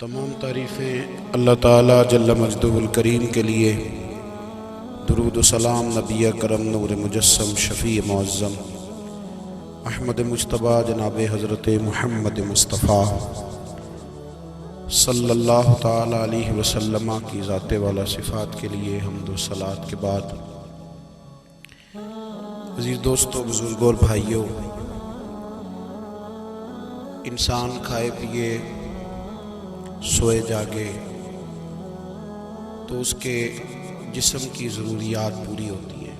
تمام تعریفیں اللہ تعالیٰ جل مجدہ الکریم کے لیے، درود و سلام نبی کرم نور مجسم شفیع معظم احمد مجتبیٰ جناب حضرت محمد مصطفیٰ صلی اللہ تعالیٰ علیہ وسلم کی ذات والا صفات کے لیے حمد و صلوات کے بعد، عزیز دوستو، بزرگوں اور بھائیوں، انسان کھائے پیے سوئے جاگے تو اس کے جسم کی ضروریات پوری ہوتی ہیں،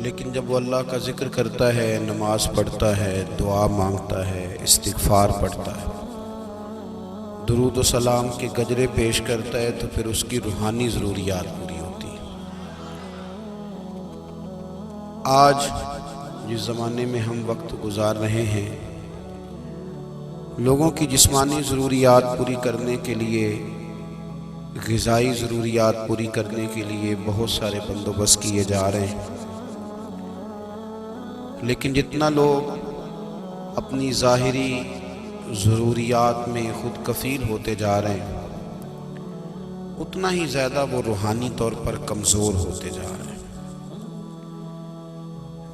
لیکن جب وہ اللہ کا ذکر کرتا ہے، نماز پڑھتا ہے، دعا مانگتا ہے، استغفار پڑھتا ہے، درود و سلام کے گجرے پیش کرتا ہے، تو پھر اس کی روحانی ضروریات پوری ہوتی ہیں۔ آج جس زمانے میں ہم وقت گزار رہے ہیں، لوگوں کی جسمانی ضروریات پوری کرنے کے لیے، غذائی ضروریات پوری کرنے کے لیے بہت سارے بندوبست کیے جا رہے ہیں، لیکن جتنا لوگ اپنی ظاہری ضروریات میں خود کفیل ہوتے جا رہے ہیں، اتنا ہی زیادہ وہ روحانی طور پر کمزور ہوتے جا رہے ہیں۔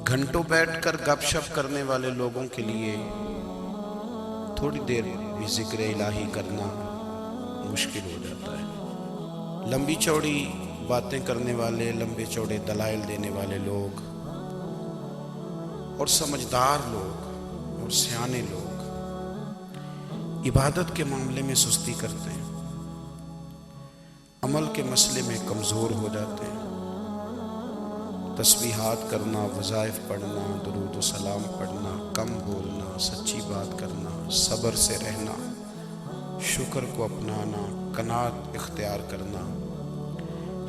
گھنٹوں بیٹھ کر گپ شپ کرنے والے لوگوں کے لیے تھوڑی دیر بھی ذکر الہی کرنا مشکل ہو جاتا ہے۔ لمبی چوڑی باتیں کرنے والے، لمبے چوڑے دلائل دینے والے لوگ اور سمجھدار لوگ اور سیانے لوگ عبادت کے معاملے میں سستی کرتے ہیں، عمل کے مسئلے میں کمزور ہو جاتے ہیں۔ تسبیحات کرنا، وظائف پڑھنا، درود و سلام پڑھنا، کم بولنا، سچی بات کرنا، صبر سے رہنا، شکر کو اپنانا، قناعت اختیار کرنا،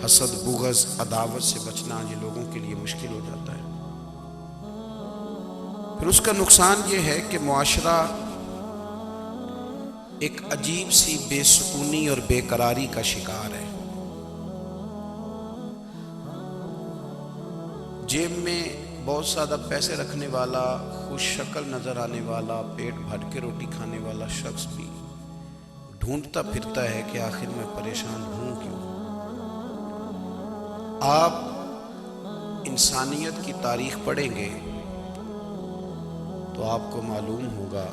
حسد، بغض، عداوت سے بچنا، یہ لوگوں کے لیے مشکل ہو جاتا ہے۔ پھر اس کا نقصان یہ ہے کہ معاشرہ ایک عجیب سی بے سکونی اور بے قراری کا شکار ہے۔ جیب میں بہت زیادہ پیسے رکھنے والا، خوش شکل نظر آنے والا، پیٹ بھر کے روٹی کھانے والا شخص بھی ڈھونڈتا پھرتا ہے کہ آخر میں پریشان ہوں کیوں۔ آپ انسانیت کی تاریخ پڑھیں گے تو آپ کو معلوم ہوگا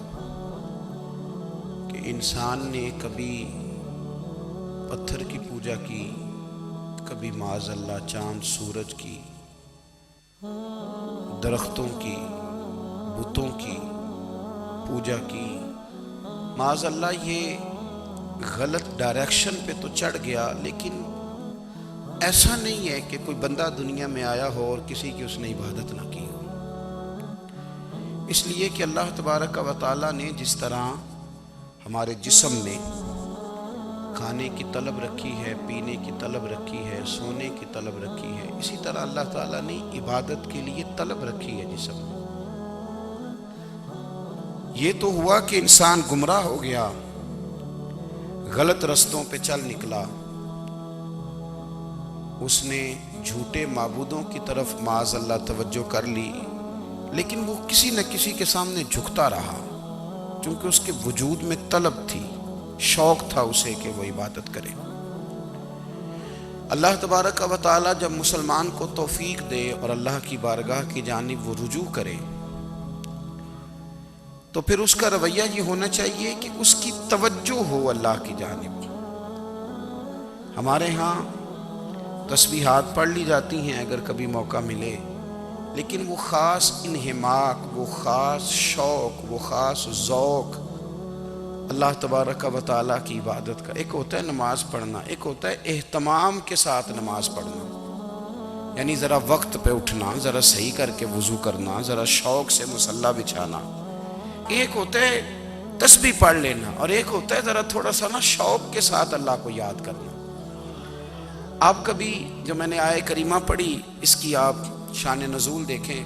کہ انسان نے کبھی پتھر کی پوجا کی، کبھی معاذ اللہ چاند سورج کی، درختوں کی، بتوں کی پوجا کی۔ معاذ اللہ یہ غلط ڈائریکشن پہ تو چڑھ گیا، لیکن ایسا نہیں ہے کہ کوئی بندہ دنیا میں آیا ہو اور کسی کی اس نے عبادت نہ کی ہو۔ اس لیے کہ اللہ تبارک و تعالیٰ نے جس طرح ہمارے جسم میں کھانے کی طلب رکھی ہے، پینے کی طلب رکھی ہے، سونے کی طلب رکھی ہے، اسی طرح اللہ تعالیٰ نے عبادت کے لیے طلب رکھی ہے جسم میں۔ یہ تو ہوا کہ انسان گمراہ ہو گیا، غلط رستوں پہ چل نکلا، اس نے جھوٹے معبودوں کی طرف معاذ اللہ توجہ کر لی، لیکن وہ کسی نہ کسی کے سامنے جھکتا رہا، کیونکہ اس کے وجود میں طلب تھی، شوق تھا اسے کہ وہ عبادت کرے۔ اللہ تبارک و تعالی جب مسلمان کو توفیق دے اور اللہ کی بارگاہ کی جانب وہ رجوع کرے، تو پھر اس کا رویہ یہ ہونا چاہیے کہ اس کی توجہ ہو اللہ کی جانب۔ ہمارے ہاں تسبیحات پڑھ لی جاتی ہیں اگر کبھی موقع ملے، لیکن وہ خاص انہماک، وہ خاص شوق، وہ خاص ذوق اللہ تبارک و تعالیٰ کی عبادت کا، ایک ہوتا ہے نماز پڑھنا، ایک ہوتا ہے اہتمام کے ساتھ نماز پڑھنا، یعنی ذرا وقت پہ اٹھنا، ذرا صحیح کر کے وضو کرنا، ذرا شوق سے مصلی بچھانا۔ ایک ہوتا ہے تسبیح پڑھ لینا، اور ایک ہوتا ہے ذرا تھوڑا سا نا شوق کے ساتھ اللہ کو یاد کرنا۔ آپ کبھی جو میں نے آیہ کریمہ پڑھی، اس کی آپ شان نزول دیکھیں،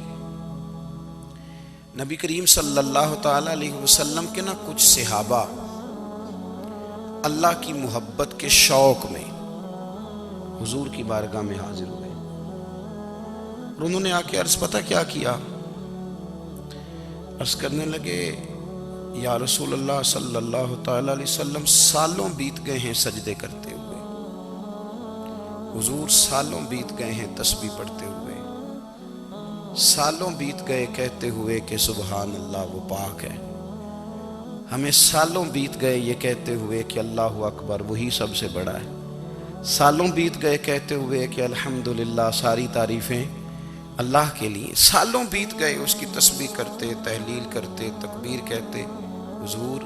نبی کریم صلی اللہ تعالیٰ علیہ وسلم کے نا کچھ صحابہ اللہ کی محبت کے شوق میں حضور کی بارگاہ میں حاضر ہوئے، اور انہوں نے آ کے عرض پتہ کیا کیا؟ عرض کرنے لگے، یا رسول اللہ صلی اللہ تعالی علیہ وسلم سالوں بیت گئے ہیں سجدے کرتے ہوئے، حضور سالوں بیت گئے ہیں تسبیح پڑھتے ہوئے، سالوں بیت گئے کہتے ہوئے کہ سبحان اللہ وہ پاک ہے، ہمیں سالوں بیت گئے یہ کہتے ہوئے کہ اللہ اکبر وہی سب سے بڑا ہے، سالوں بیت گئے کہتے ہوئے کہ الحمدللہ ساری تعریفیں اللہ کے لیے، سالوں بیت گئے اس کی تسبیح کرتے، تحلیل کرتے، تکبیر کہتے۔ حضور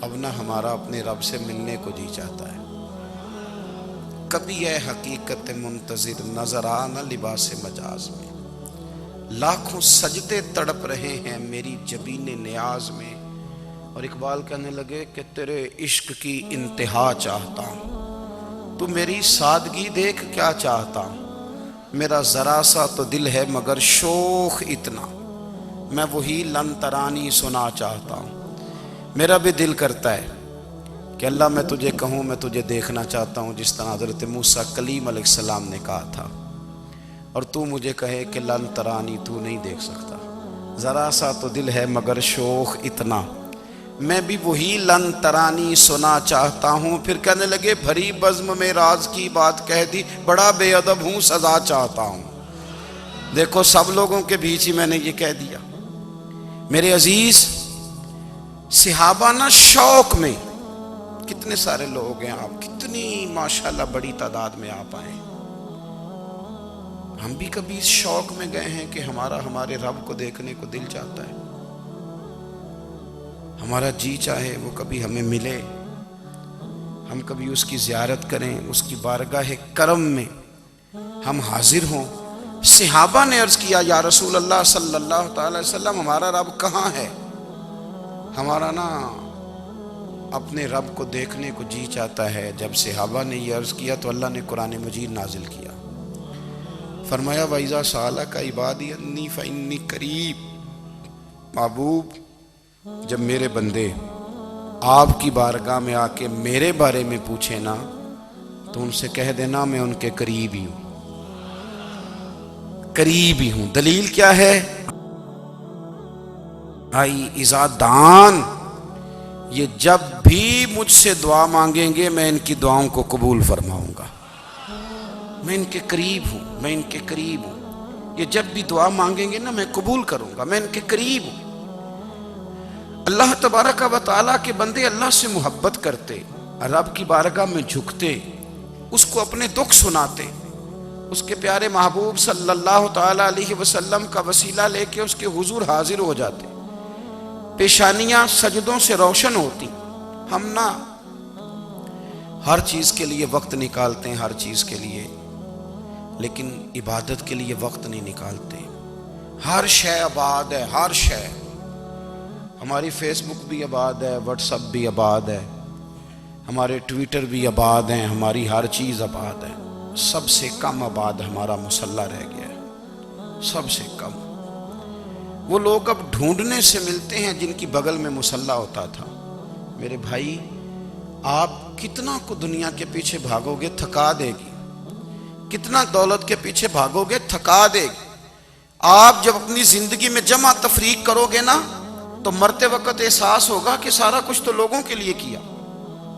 اب نہ ہمارا اپنے رب سے ملنے کو جی چاہتا ہے، کبھی اے حقیقت منتظر نظر آ نہ لباس مجاز میں، لاکھوں سجدے تڑپ رہے ہیں میری جبین نیاز میں۔ اور اقبال کہنے لگے کہ تیرے عشق کی انتہا چاہتا ہوں، تو میری سادگی دیکھ کیا چاہتا ہوں، میرا ذرا سا تو دل ہے مگر شوخ اتنا، میں وہی لن ترانی سنا چاہتا ہوں۔ میرا بھی دل کرتا ہے کہ اللہ میں تجھے کہوں میں تجھے دیکھنا چاہتا ہوں، جس طرح حضرت موسیٰ کلیم علیہ السلام نے کہا تھا، اور تو مجھے کہے کہ لن ترانی تو نہیں دیکھ سکتا، ذرا سا تو دل ہے مگر شوخ اتنا، میں بھی وہی لن ترانی سنا چاہتا ہوں۔ پھر کہنے لگے بھری بزم میں راز کی بات کہہ دی، بڑا بے ادب ہوں سزا چاہتا ہوں۔ دیکھو سب لوگوں کے بیچ ہی میں نے یہ کہہ دیا۔ میرے عزیز صحابہ نا شوق میں، کتنے سارے لوگ ہیں آپ، کتنی ماشاءاللہ بڑی تعداد میں آپ آئے، ہم بھی کبھی اس شوق میں گئے ہیں کہ ہمارے رب کو دیکھنے کو دل چاہتا ہے، ہمارا جی چاہے وہ کبھی ہمیں ملے، ہم کبھی اس کی زیارت کریں، اس کی بارگاہ کرم میں ہم حاضر ہوں۔ صحابہ نے عرض کیا یا رسول اللہ صلی اللہ تعالی وسلم ہمارا رب کہاں ہے؟ ہمارا نا اپنے رب کو دیکھنے کو جی چاہتا ہے۔ جب صحابہ نے یہ عرض کیا تو اللہ نے قرآن مجید نازل کیا، فرمایا وَإِذَا سَأَلَكَ عِبَادِي أَنِّي فَإِنِّي قَرِيبٌ، محبوب جب میرے بندے آپ کی بارگاہ میں آ کے میرے بارے میں پوچھیں نا تو ان سے کہہ دینا میں ان کے قریب ہی ہوں، قریب ہی ہوں۔ دلیل کیا ہے؟ بھائی اذا دان، یہ جب بھی مجھ سے دعا مانگیں گے میں ان کی دعاؤں کو قبول فرماؤں گا، میں ان کے قریب ہوں، میں ان کے قریب ہوں، یہ جب بھی دعا مانگیں گے نا میں قبول کروں گا، میں ان کے قریب ہوں۔ اللہ تبارک و تعالیٰ کے بندے اللہ سے محبت کرتے، رب کی بارگاہ میں جھکتے، اس کو اپنے دکھ سناتے، اس کے پیارے محبوب صلی اللہ تعالیٰ علیہ وسلم کا وسیلہ لے کے اس کے حضور حاضر ہو جاتے، پیشانیاں سجدوں سے روشن ہوتی۔ ہم نا ہر چیز کے لیے وقت نکالتے ہیں، ہر چیز کے لیے، لیکن عبادت کے لیے وقت نہیں نکالتے۔ ہر شے آباد ہے، ہر شے، ہماری فیس بک بھی آباد ہے، واٹس ایپ بھی آباد ہے، ہمارے ٹویٹر بھی آباد ہیں، ہماری ہر چیز آباد ہے، سب سے کم آباد ہمارا مصلی رہ گیا ہے، سب سے کم۔ وہ لوگ اب ڈھونڈنے سے ملتے ہیں جن کی بغل میں مصلی ہوتا تھا۔ میرے بھائی آپ کتنا کو دنیا کے پیچھے بھاگو گے تھکا دے گی، کتنا دولت کے پیچھے بھاگو گے تھکا دے گی۔ آپ جب اپنی زندگی میں جمع تفریق کرو گے نا تو مرتے وقت احساس ہوگا کہ سارا کچھ تو لوگوں کے لیے کیا،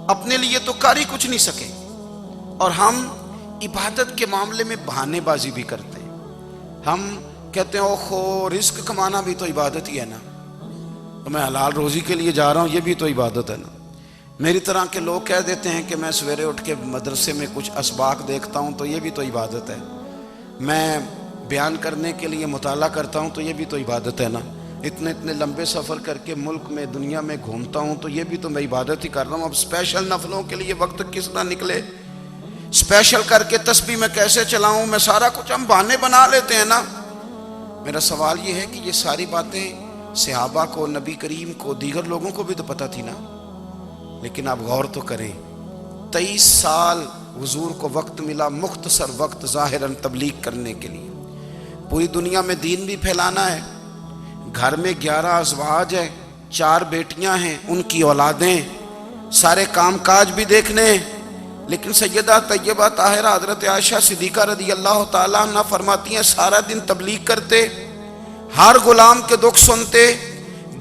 اپنے لیے تو کر ہی کچھ نہیں سکے۔ اور ہم عبادت کے معاملے میں بہانے بازی بھی کرتے ہیں، ہم کہتے ہیں اوہو رزق کمانا بھی تو عبادت ہی ہے نا، تو میں حلال روزی کے لیے جا رہا ہوں، یہ بھی تو عبادت ہے نا۔ میری طرح کے لوگ کہہ دیتے ہیں کہ میں سویرے اٹھ کے مدرسے میں کچھ اسباق دیکھتا ہوں تو یہ بھی تو عبادت ہے، میں بیان کرنے کے لیے مطالعہ کرتا ہوں تو یہ بھی تو عبادت ہے نا، اتنے لمبے سفر کر کے ملک میں دنیا میں گھومتا ہوں تو یہ بھی تو میں عبادت ہی کر رہا ہوں۔ اب اسپیشل نفلوں کے لیے وقت کس طرح نکلے، اسپیشل کر کے تسبیح میں کیسے چلاؤں، میں سارا کچھ ہم بہانے بنا لیتے ہیں نا۔ میرا سوال یہ ہے کہ یہ ساری باتیں صحابہ کو، نبی کریم کو، دیگر لوگوں کو بھی تو پتہ تھی نا، لیکن آپ غور تو کریں 23 سال حضور کو وقت ملا، مختصر وقت ظاہراً تبلیغ کرنے کے لیے، پوری دنیا میں دین بھی پھیلانا ہے۔ گھر میں 11 ازواج ہیں، 4 بیٹیاں ہیں، ان کی اولادیں، سارے کام کاج بھی دیکھنے ہیں، لیکن سیدہ طیبہ طاہرہ حضرت عائشہ صدیقہ رضی اللہ تعالیٰ عنہ فرماتی ہیں سارا دن تبلیغ کرتے، ہر غلام کے دکھ سنتے،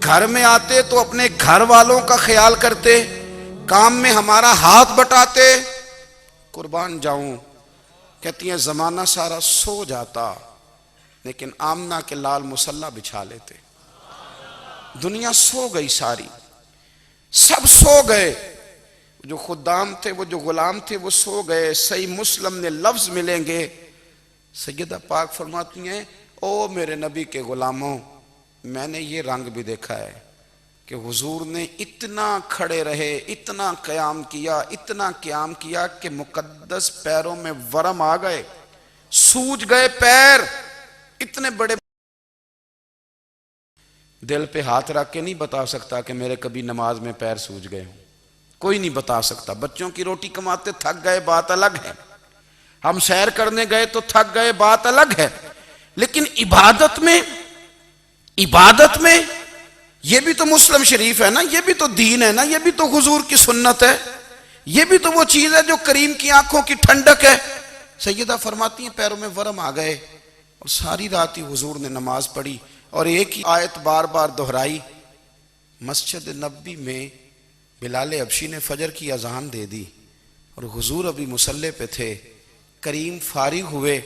گھر میں آتے تو اپنے گھر والوں کا خیال کرتے، کام میں ہمارا ہاتھ بٹاتے۔ قربان جاؤں، کہتی ہیں زمانہ سارا سو جاتا لیکن آمنہ کے لال مصلی بچھا لیتے۔ دنیا سو گئی ساری، سب سو گئے، جو خدام تھے، وہ جو غلام تھے، وہ سو گئے۔ صحیح مسلم میں لفظ ملیں گے، سیدہ پاک فرماتی ہیں او میرے نبی کے غلاموں، میں نے یہ رنگ بھی دیکھا ہے کہ حضور نے اتنا کھڑے رہے، اتنا قیام کیا، اتنا قیام کیا کہ مقدس پیروں میں ورم آ گئے، سوج گئے پیر، اتنے بڑے۔ دل پہ ہاتھ رکھ کے نہیں بتا سکتا کہ میرے کبھی نماز میں پیر سوج گئے ہوں، کوئی نہیں بتا سکتا۔ بچوں کی روٹی کماتے تھک گئے بات الگ ہے، ہم سیر کرنے گئے تو تھک گئے بات الگ ہے، لیکن عبادت میں یہ بھی تو مسلم شریف ہے نا، یہ بھی تو دین ہے نا، یہ بھی تو حضور کی سنت ہے، یہ بھی تو وہ چیز ہے جو کریم کی آنکھوں کی ٹھنڈک ہے۔ سیدہ فرماتی ہیں پیروں میں ورم آ گئے، اور ساری رات ہی حضور نے نماز پڑھی اور ایک ہی آیت بار بار دہرائی۔ مسجد نبوی میں بلال حبشی نے فجر کی اذان دے دی اور حضور ابھی مصلی پہ تھے، کریم فارغ ہوئے۔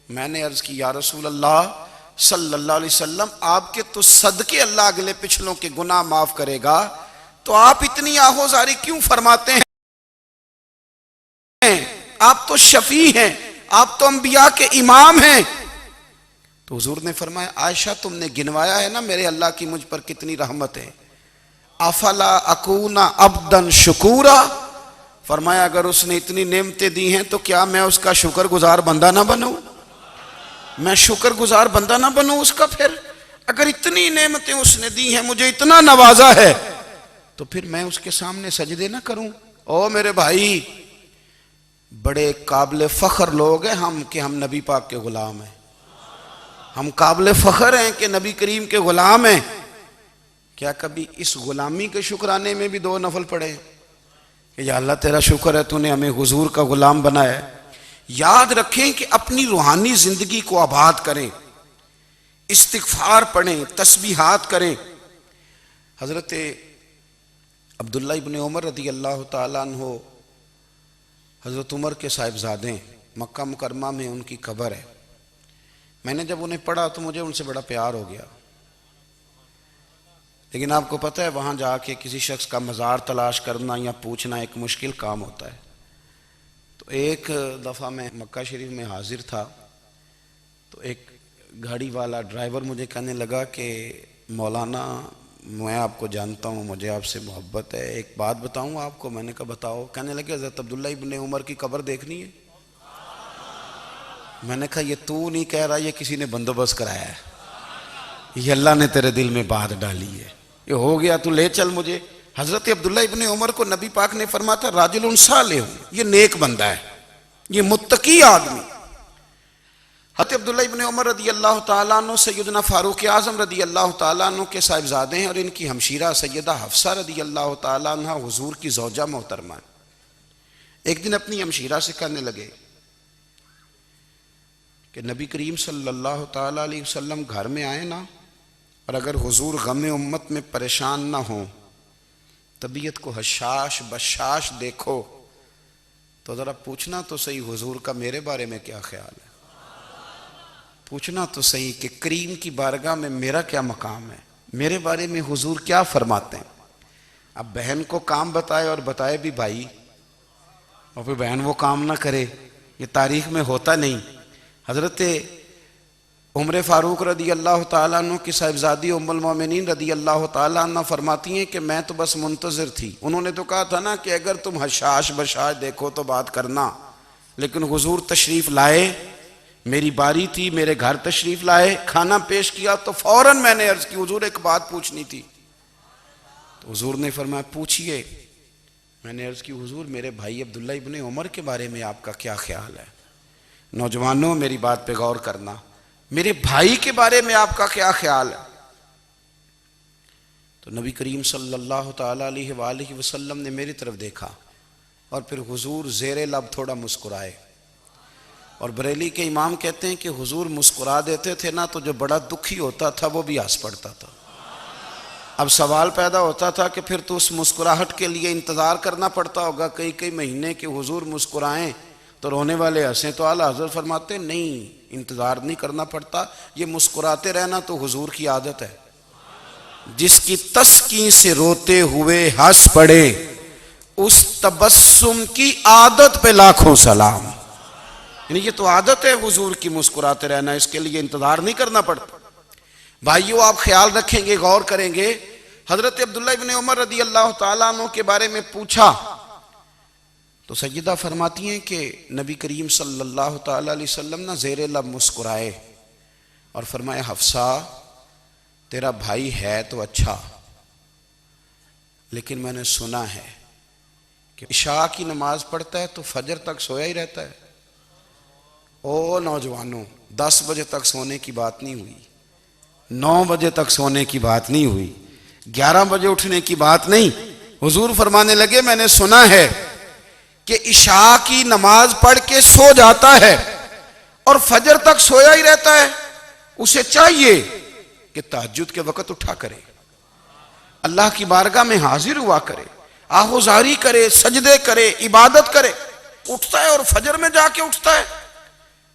میں نے عرض کی یا رسول اللہ صلی اللہ علیہ وسلم، آپ کے تو صدقے اللہ اگلے پچھلوں کے گناہ معاف کرے گا، تو آپ اتنی آہوزاری کیوں فرماتے ہیں؟ آپ تو شفیع ہیں، آپ تو انبیاء کے امام ہیں۔ تو حضور نے فرمایا عائشہ تم نے گنوایا ہے نا میرے اللہ کی مجھ پر کتنی رحمت ہے، افلا اکون عبدا شکورا، فرمایا اگر اس نے اتنی نعمتیں دی ہیں تو کیا میں اس کا شکر گزار بندہ نہ بنوں؟ میں شکر گزار بندہ نہ بنوں اس کا؟ پھر اگر اتنی نعمتیں اس نے دی ہیں، مجھے اتنا نوازا ہے، تو پھر میں اس کے سامنے سجدے نہ کروں؟ او میرے بھائی، بڑے قابل فخر لوگ ہیں ہم کہ ہم نبی پاک کے غلام ہیں، ہم قابل فخر ہیں کہ نبی کریم کے غلام ہیں۔ کیا کبھی اس غلامی کے شکرانے میں بھی 2 نفل پڑھے کہ یا اللہ تیرا شکر ہے تو نے ہمیں حضور کا غلام بنایا ہے؟ یاد رکھیں کہ اپنی روحانی زندگی کو آباد کریں، استغفار پڑھیں، تسبیحات کریں۔ حضرت عبداللہ ابن عمر رضی اللہ تعالیٰ عنہ حضرت عمر کے صاحبزادے، مکہ مکرمہ میں ان کی قبر ہے۔ میں نے جب انہیں پڑھا تو مجھے ان سے بڑا پیار ہو گیا، لیکن آپ کو پتہ ہے وہاں جا کے کسی شخص کا مزار تلاش کرنا یا پوچھنا ایک مشکل کام ہوتا ہے۔ تو ایک دفعہ میں مکہ شریف میں حاضر تھا، تو ایک گاڑی والا ڈرائیور مجھے کہنے لگا کہ مولانا میں آپ کو جانتا ہوں، مجھے آپ سے محبت ہے، ایک بات بتاؤں آپ کو؟ میں نے کہا بتاؤ۔ کہنے لگے حضرت عبداللہ ابن عمر کی قبر دیکھنی ہے۔ میں نے کہا یہ تو نہیں کہہ رہا، یہ کسی نے بندوبست کرایا ہے، یہ اللہ نے تیرے دل میں بات ڈالی ہے، یہ ہو گیا تو لے چل مجھے۔ حضرت عبداللہ ابن عمر کو نبی پاک نے فرمایا تھا راجل صالح، یہ نیک بندہ ہے، یہ متقی آدمی۔ حضرت عبداللہ ابن عمر رضی اللہ تعالیٰ عنہ سیدنا فاروق اعظم رضی اللہ تعالیٰ عنہ کے صاحبزادے ہیں، اور ان کی ہمشیرہ سیدہ حفصہ رضی اللہ تعالیٰ عنہ حضور کی زوجہ محترمہ ہیں۔ ایک دن اپنی ہمشیرہ سے کہنے لگے کہ نبی کریم صلی اللہ تعالیٰ علیہ وسلم گھر میں آئے نا، اور اگر حضور غم امت میں پریشان نہ ہوں، طبیعت کو حشاش بشاش دیکھو، تو ذرا پوچھنا تو صحیح حضور کا میرے بارے میں کیا خیال ہے، پوچھنا تو صحیح کہ کریم کی بارگاہ میں میرا کیا مقام ہے، میرے بارے میں حضور کیا فرماتے ہیں۔ اب بہن کو کام بتائے اور بتائے بھی بھائی، اور پھر بہن وہ کام نہ کرے، یہ تاریخ میں ہوتا نہیں۔ حضرت عمر فاروق رضی اللہ تعالیٰ عنہ کی صاحبزادی ام المومنین رضی اللہ تعالیٰ عنہ فرماتی ہیں کہ میں تو بس منتظر تھی، انہوں نے تو کہا تھا نا کہ اگر تم حشاش بشاش دیکھو تو بات کرنا، لیکن حضور تشریف لائے، میری باری تھی، میرے گھر تشریف لائے، کھانا پیش کیا تو فوراً میں نے عرض کی حضور ایک بات پوچھنی تھی۔ تو حضور نے فرمایا پوچھئے۔ میں نے عرض کی حضور میرے بھائی عبداللہ ابن عمر کے بارے میں آپ کا کیا خیال ہے؟ نوجوانوں میری بات پہ غور کرنا، میرے بھائی کے بارے میں آپ کا کیا خیال ہے؟ تو نبی کریم صلی اللہ تعالیٰ علیہ وآلہ وسلم نے میری طرف دیکھا، اور پھر حضور زیر لب تھوڑا مسکرائے، اور بریلی کے امام کہتے ہیں کہ حضور مسکرا دیتے تھے نا تو جو بڑا دکھی ہوتا تھا وہ بھی ہنس پڑتا تھا۔ اب سوال پیدا ہوتا تھا کہ پھر تو اس مسکراہٹ کے لیے انتظار کرنا پڑتا ہوگا کئی کئی مہینے کہ حضور مسکرائیں تو رونے والے ہنسیں، تو اعلیٰ حضرت فرماتے ہیں نہیں، انتظار نہیں کرنا پڑتا، یہ مسکراتے رہنا تو حضور کی عادت ہے۔ جس کی تسکین سے روتے ہوئے ہنس پڑے اس تبسم کی عادت پہ لاکھوں سلام۔ یعنی یہ تو عادت ہے حضور کی مسکراتے رہنا، اس کے لیے انتظار نہیں کرنا پڑتا۔ بھائیو آپ خیال رکھیں گے، غور کریں گے، حضرت عبداللہ ابن عمر رضی اللہ تعالیٰ عنہ کے بارے میں پوچھا تو سیدہ فرماتی ہیں کہ نبی کریم صلی اللہ تعالیٰ علیہ وسلم نہ زیر لب مسکرائے اور فرمایا حفصہ تیرا بھائی ہے تو اچھا، لیکن میں نے سنا ہے کہ عشاء کی نماز پڑھتا ہے تو فجر تک سویا ہی رہتا ہے۔ او نوجوانوں، 10 بجے تک سونے کی بات نہیں ہوئی، 9 بجے تک سونے کی بات نہیں ہوئی، 11 بجے اٹھنے کی بات نہیں۔ حضور فرمانے لگے میں نے سنا ہے کہ عشاء کی نماز پڑھ کے سو جاتا ہے اور فجر تک سویا ہی رہتا ہے، اسے چاہیے کہ تہجد کے وقت اٹھا کرے، اللہ کی بارگاہ میں حاضر ہوا کرے، آہوزاری کرے، سجدے کرے، عبادت کرے۔ اٹھتا ہے اور فجر میں جا کے اٹھتا ہے۔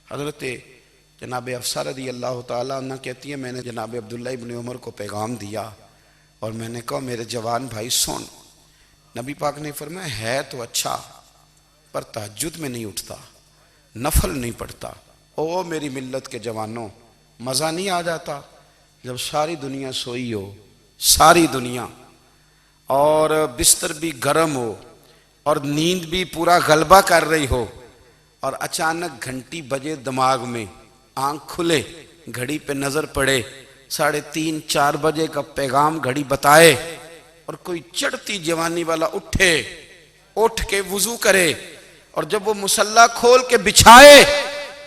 حضرت جناب حفصہ رضی اللہ تعالیٰ عنہ کہتی ہے میں نے جناب عبداللہ ابن عمر کو پیغام دیا اور میں نے کہا میرے جوان بھائی سن، نبی پاک نے فرمایا ہے تو اچھا پر تہجد میں نہیں اٹھتا، نفل نہیں پڑھتا۔ او میری ملت کے جوانوں، مزہ نہیں آ جاتا جب ساری دنیا سوئی ہو، ساری دنیا، اور بستر بھی گرم ہو اور نیند بھی پورا غلبہ کر رہی ہو، اور اچانک گھنٹی بجے دماغ میں، آنکھ کھلے، گھڑی پہ نظر پڑے، 3:30 4 بجے کا پیغام گھڑی بتائے، اور کوئی چڑھتی جوانی والا اٹھ کے وضو کرے، اور جب وہ مصلی کھول کے بچھائے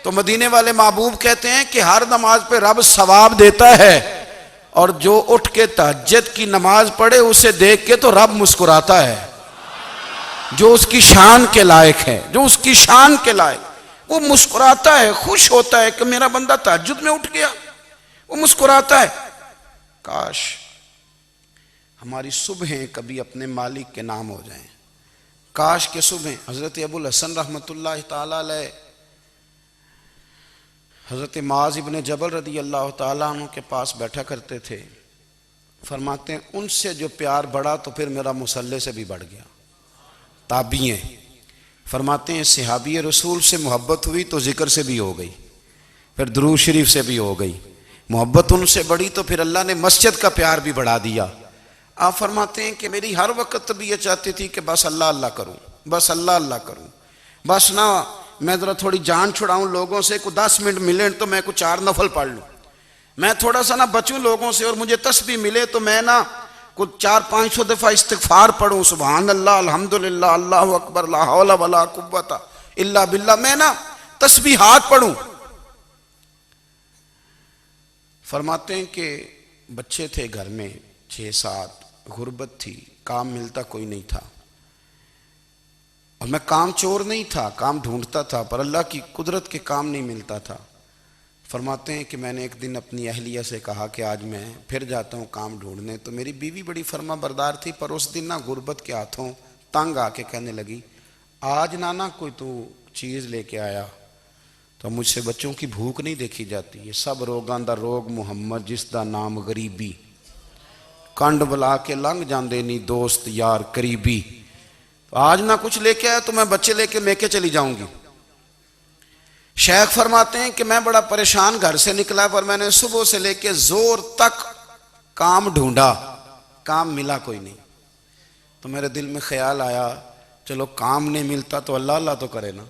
تو مدینے والے محبوب کہتے ہیں کہ ہر نماز پہ رب ثواب دیتا ہے، اور جو اٹھ کے تہجد کی نماز پڑھے اسے دیکھ کے تو رب مسکراتا ہے، جو اس کی شان کے لائق ہے، جو اس کی شان کے لائق، وہ مسکراتا ہے، خوش ہوتا ہے کہ میرا بندہ تہجد میں اٹھ گیا، وہ مسکراتا ہے۔ کاش ہماری صبحیں کبھی اپنے مالک کے نام ہو جائیں، کاش کے صبح۔ حضرت ابو الحسن رحمۃ اللہ تعالیٰ علیہ حضرت معاذ ابن جبل رضی اللہ تعالیٰ عنہ کے پاس بیٹھا کرتے تھے، فرماتے ہیں ان سے جو پیار بڑھا تو پھر میرا مصلی سے بھی بڑھ گیا۔ تابعی ہیں، فرماتے ہیں صحابی رسول سے محبت ہوئی تو ذکر سے بھی ہو گئی، پھر درود شریف سے بھی ہو گئی، محبت ان سے بڑھی تو پھر اللہ نے مسجد کا پیار بھی بڑھا دیا۔ آپ فرماتے ہیں کہ میری ہر وقت بھی یہ چاہتی تھی کہ بس اللہ اللہ کروں، بس اللہ اللہ کروں، بس نہ میں ذرا تھوڑی جان چھڑاؤں لوگوں سے، کوئی 10 منٹ ملے تو میں کچھ 4 نفل پڑھ لوں، میں تھوڑا سا نہ بچوں لوگوں سے، اور مجھے تسبیح ملے تو میں نہ کچھ 400-500 دفعہ استغفار پڑھوں، سبحان اللہ، الحمدللہ، اللہ اکبر، لا حول ولا قوت الا باللہ، میں نہ تسبیحات پڑھوں۔ فرماتے ہیں کہ بچے تھے گھر میں 6-7، غربت تھی، کام ملتا کوئی نہیں تھا، اور میں کام چور نہیں تھا، کام ڈھونڈتا تھا، پر اللہ کی قدرت کے کام نہیں ملتا تھا۔ فرماتے ہیں کہ میں نے ایک دن اپنی اہلیہ سے کہا کہ آج میں پھر جاتا ہوں کام ڈھونڈنے، تو میری بیوی بڑی فرما بردار تھی، پر اس دن نہ غربت کے ہاتھوں تنگ آ کے کہنے لگی آج نانا کوئی تو چیز لے کے آیا، تو مجھ سے بچوں کی بھوک نہیں دیکھی جاتی، یہ سب روگاں دا روگ محمد جس دا نام غریبی، کنڈ بلا کے لنگ جاندے نہیں دوست یار قریبی، آج نہ کچھ لے کے آیا تو میں بچے لے کے میکے چلی جاؤں گی۔ شیخ فرماتے ہیں کہ میں بڑا پریشان گھر سے نکلا، پر میں نے صبح سے لے کے زور تک کام ڈھونڈا، کام ملا کوئی نہیں، تو میرے دل میں خیال آیا چلو کام نہیں ملتا تو اللہ اللہ تو کرے نا،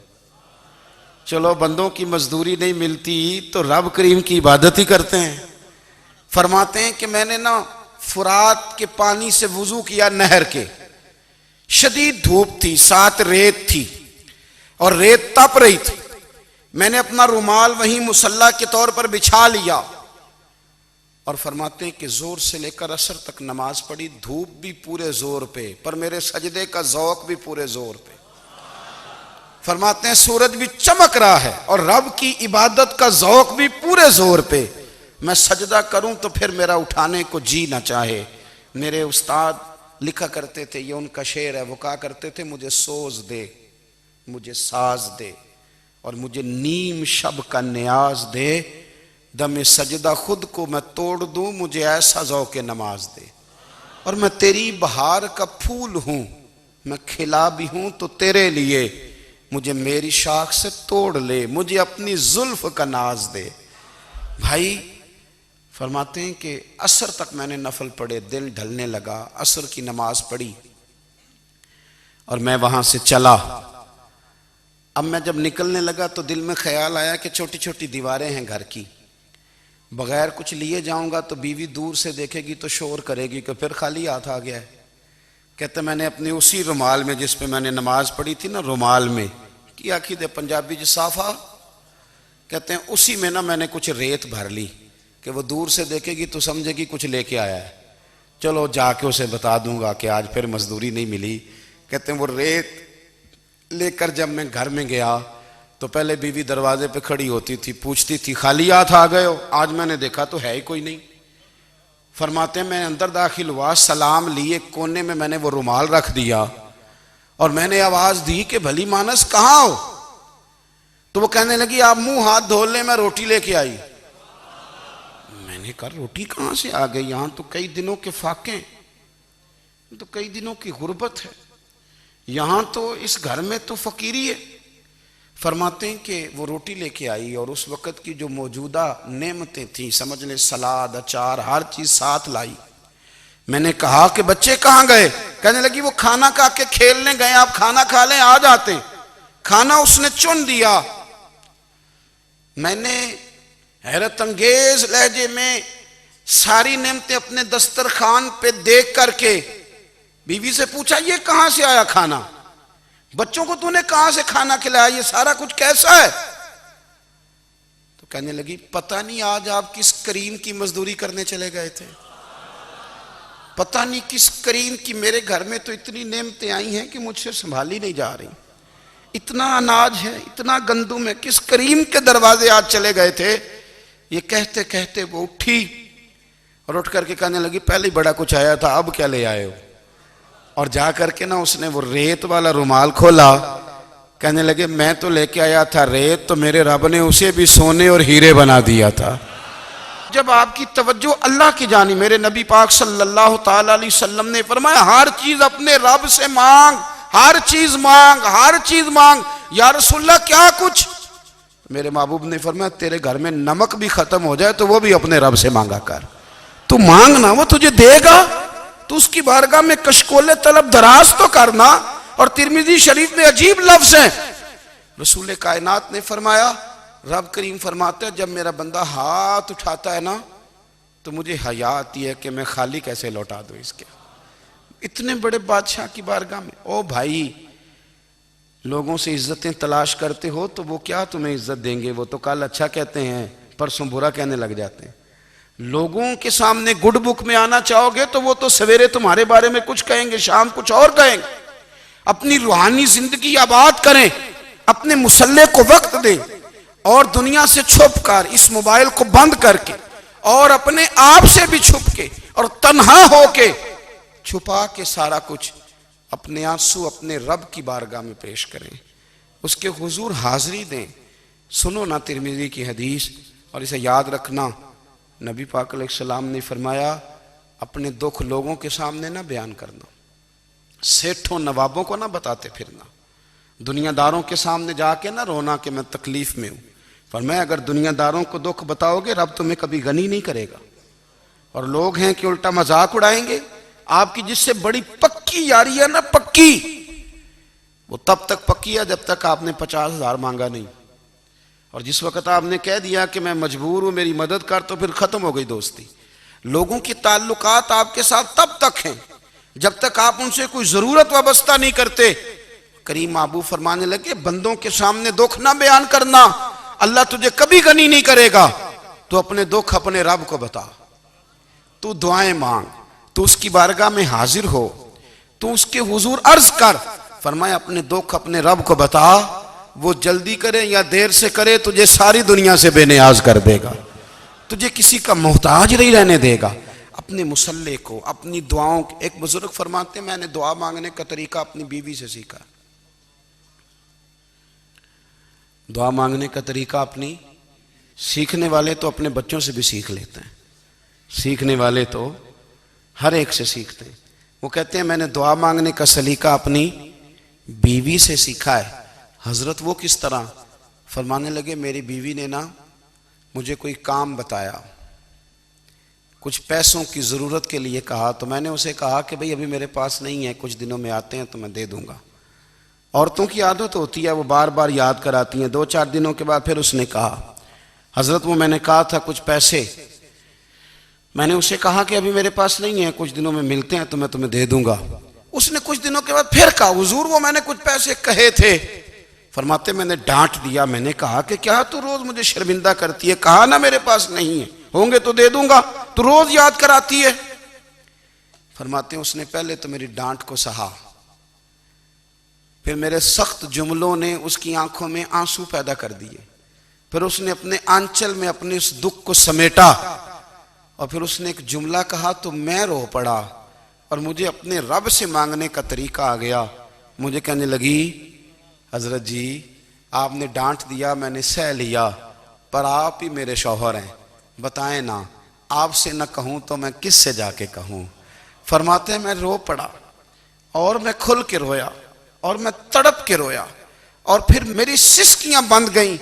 چلو بندوں کی مزدوری نہیں ملتی تو رب کریم کی عبادت ہی کرتے ہیں۔ فرماتے ہیں کہ میں نے نا فرات کے پانی سے وضو کیا، نہر کے، شدید دھوپ تھی، ساتھ ریت تھی اور ریت تپ رہی تھی، میں نے اپنا رومال وہیں مصلی کے طور پر بچھا لیا، اور فرماتے ہیں کہ زور سے لے کر عصر تک نماز پڑھی، دھوپ بھی پورے زور پہ، پر میرے سجدے کا ذوق بھی پورے زور پہ۔ فرماتے ہیں سورج بھی چمک رہا ہے اور رب کی عبادت کا ذوق بھی پورے زور پہ، میں سجدہ کروں تو پھر میرا اٹھانے کو جی نہ چاہے، میرے استاد لکھا کرتے تھے، یہ ان کا شعر ہے، وہ کہا کرتے تھے مجھے سوز دے، مجھے ساز دے، اور مجھے نیم شب کا نیاز دے، دم سجدہ خود کو میں توڑ دوں، مجھے ایسا ذوق نماز دے۔ اور میں تیری بہار کا پھول ہوں، میں کھلا بھی ہوں تو تیرے لیے، مجھے میری شاخ سے توڑ لے، مجھے اپنی زلف کا ناز دے۔ بھائی فرماتے ہیں کہ عصر تک میں نے نفل پڑھے، دل ڈھلنے لگا، عصر کی نماز پڑھی اور میں وہاں سے چلا۔ اب میں جب نکلنے لگا تو دل میں خیال آیا کہ چھوٹی چھوٹی دیواریں ہیں گھر کی، بغیر کچھ لیے جاؤں گا تو بیوی دور سے دیکھے گی تو شور کرے گی کہ پھر خالی ہاتھ آ گیا ہے۔ کہتے میں نے اپنے اسی رومال میں جس پہ میں نے نماز پڑھی تھی نا، رومال میں کی آخی دے پنجابی صافہ، کہتے ہیں اسی میں نا میں نے کچھ ریت بھر لی کہ وہ دور سے دیکھے گی تو سمجھے گی کچھ لے کے آیا ہے، چلو جا کے اسے بتا دوں گا کہ آج پھر مزدوری نہیں ملی۔ کہتے ہیں وہ ریت لے کر جب میں گھر میں گیا تو پہلے بیوی دروازے پہ کھڑی ہوتی تھی، پوچھتی تھی خالی ہاتھ آ گئے ہو؟ آج میں نے دیکھا تو ہے ہی کوئی نہیں۔ فرماتے ہیں میں اندر داخل ہوا، سلام لیے، کونے میں میں نے وہ رومال رکھ دیا اور میں نے آواز دی کہ بھلی مانس کہاں ہو؟ تو وہ کہنے لگی آپ منہ ہاتھ دھو لیں، میں روٹی لے کے آئی۔ میں نے کہا روٹی کہاں سے آ گئی؟ یہاں تو کئی دنوں کے فاقے، تو کئی دنوں کی غربت ہے، یہاں تو اس گھر میں تو فقیری ہے۔ فرماتے ہیں کہ وہ روٹی لے کے آئی اور اس وقت کی جو موجودہ نعمتیں تھیں، سمجھ لیں سلاد، اچار، ہر چیز ساتھ لائی۔ میں نے کہا کہ بچے کہاں گئے؟ کہنے لگی وہ کھانا کھا کے کھیلنے گئے، آپ کھانا کھا لیں آ جاتے۔ کھانا اس نے چن دیا۔ میں نے حیرت انگیز لہجے میں ساری نعمتیں اپنے دسترخوان پہ دیکھ کر کے بیوی سے پوچھا یہ کہاں سے آیا کھانا؟ بچوں کو تو نے کہاں سے کھانا کھلایا؟ یہ سارا کچھ کیسا ہے؟ تو کہنے لگی پتہ نہیں آج آپ کس کریم کی مزدوری کرنے چلے گئے تھے، پتہ نہیں کس کریم کی، میرے گھر میں تو اتنی نعمتیں آئی ہیں کہ مجھ سے سنبھالی نہیں جا رہی، اتنا اناج ہے، اتنا گندم ہے، کس کریم کے دروازے آج چلے گئے تھے؟ یہ کہتے کہتے وہ اٹھی اور اٹھ کر کے کہنے لگی پہلے بڑا کچھ آیا تھا، اب کیا لے آئے ہو؟ اور جا کر کے نا اس نے وہ ریت والا رومال کھولا، کہنے لگے میں تو لے کے آیا تھا ریت، تو میرے رب نے اسے بھی سونے اور ہیرے بنا دیا تھا۔ جب آپ کی توجہ اللہ کی جانب، میرے نبی پاک صلی اللہ تعالی علیہ وسلم نے فرمایا ہر چیز اپنے رب سے مانگ، ہر چیز مانگ، ہر چیز مانگ۔ یا رسول اللہ کیا کچھ؟ میرے محبوب نے فرمایا تیرے گھر میں نمک بھی ختم ہو جائے تو وہ بھی اپنے رب سے مانگا کر، تو مانگنا وہ تجھے دے گا، تو اس کی بارگاہ میں کشکول طلب دراز تو کرنا۔ اور ترمذی شریف میں عجیب لفظ ہیں، رسول کائنات نے فرمایا، رب کریم فرماتا ہے جب میرا بندہ ہاتھ اٹھاتا ہے نا تو مجھے حیا آتی ہے کہ میں خالی کیسے لوٹا دوں اس کے، اتنے بڑے بادشاہ کی بارگاہ میں۔ او بھائی لوگوں سے عزتیں تلاش کرتے ہو تو وہ کیا تمہیں عزت دیں گے؟ وہ تو کل اچھا کہتے ہیں پرسوں برا کہنے لگ جاتے ہیں۔ لوگوں کے سامنے گڈ بک میں آنا چاہو گے تو وہ تو سویرے تمہارے بارے میں کچھ کہیں گے، شام کچھ اور کہیں گے۔ اپنی روحانی زندگی آباد کریں، اپنے مصلے کو وقت دیں، اور دنیا سے چھپ کر اس موبائل کو بند کر کے اور اپنے آپ سے بھی چھپ کے اور تنہا ہو کے چھپا کے سارا کچھ اپنے آنسو اپنے رب کی بارگاہ میں پیش کریں، اس کے حضور حاضری دیں۔ سنو نا ترمذی کی حدیث، اور اسے یاد رکھنا، نبی پاک علیہ السلام نے فرمایا اپنے دکھ لوگوں کے سامنے نہ بیان کرنا، سیٹھوں نوابوں کو نہ بتاتے پھرنا، دنیا داروں کے سامنے جا کے نہ رونا کہ میں تکلیف میں ہوں۔ فرمایا اگر دنیا داروں کو دکھ بتاؤ گے رب تمہیں کبھی غنی نہیں کرے گا، اور لوگ ہیں کہ الٹا مذاق اڑائیں گے۔ آپ کی جس سے بڑی پکی یاری ہے نا، پکی، وہ تب تک پکی ہے جب تک آپ نے 50,000 مانگا نہیں، اور جس وقت آپ نے کہہ دیا کہ میں مجبور ہوں میری مدد کر تو پھر ختم ہو گئی دوستی۔ لوگوں کی تعلقات آپ کے ساتھ تب تک ہیں جب تک آپ ان سے کوئی ضرورت وابستہ نہیں کرتے۔ کریم محبوب فرمانے لگے بندوں کے سامنے دکھ نہ بیان کرنا، اللہ تجھے کبھی غنی نہیں کرے گا۔ تو اپنے دکھ اپنے رب کو بتا، تو دعائیں مانگ، تو اس کی بارگاہ میں حاضر ہو، تو اس کے حضور عرض کر۔ فرمایا اپنے دکھ اپنے رب کو بتا، وہ جلدی کرے یا دیر سے کرے تجھے ساری دنیا سے بے نیاز کر دے گا، تجھے کسی کا محتاج نہیں رہنے دے گا۔ اپنے مسلح کو، اپنی دعاؤں کو. ایک بزرگ فرماتے ہیں میں نے دعا مانگنے کا طریقہ اپنی بیوی سے سیکھا. دعا مانگنے کا طریقہ اپنی، سیکھنے والے تو اپنے بچوں سے بھی سیکھ لیتے ہیں، سیکھنے والے تو ہر ایک سے سیکھتے ہیں. وہ کہتے ہیں میں نے دعا مانگنے کا سلیقہ اپنی بیوی سے سیکھا ہے. حضرت وہ کس طرح؟ فرمانے لگے میری بیوی نے نا مجھے کوئی کام بتایا، کچھ پیسوں کی ضرورت کے لیے کہا، تو میں نے اسے کہا کہ بھئی ابھی میرے پاس نہیں ہے، کچھ دنوں میں آتے ہیں تو میں دے دوں گا. عورتوں کی عادت ہوتی ہے وہ بار بار یاد کراتی ہیں. 2-4 دنوں کے بعد پھر اس نے کہا حضرت وہ میں نے کہا تھا کچھ پیسے، میں نے اسے کہا کہ ابھی میرے پاس نہیں ہے، کچھ دنوں میں ملتے ہیں تو میں تمہیں دے دوں گا. اس نے کچھ دنوں کے بعد پھر کہا حضور وہ میں نے کچھ پیسے کہے تھے. فرماتے میں نے ڈانٹ دیا، میں نے کہا کہ کیا تو روز مجھے شرمندہ کرتی ہے، کہا نا میرے پاس نہیں ہے، ہوں گے تو دے دوں گا، تو روز یاد کراتی ہے. فرماتے ہیں اس نے پہلے تو میری ڈانٹ کو سہا، پھر میرے سخت جملوں نے اس کی آنکھوں میں آنسو پیدا کر دیے، پھر اس نے اپنے آنچل میں اپنے اس دکھ کو سمیٹا، اور پھر اس نے ایک جملہ کہا تو میں رو پڑا اور مجھے اپنے رب سے مانگنے کا طریقہ آ گیا. مجھے کہنے لگی حضرت جی آپ نے ڈانٹ دیا میں نے سہ لیا، پر آپ ہی میرے شوہر ہیں، بتائیں نا آپ سے نہ کہوں تو میں کس سے جا کے کہوں. فرماتے ہیں میں رو پڑا اور میں کھل کے رویا اور میں تڑپ کے رویا، اور پھر میری سسکیاں بند گئیں.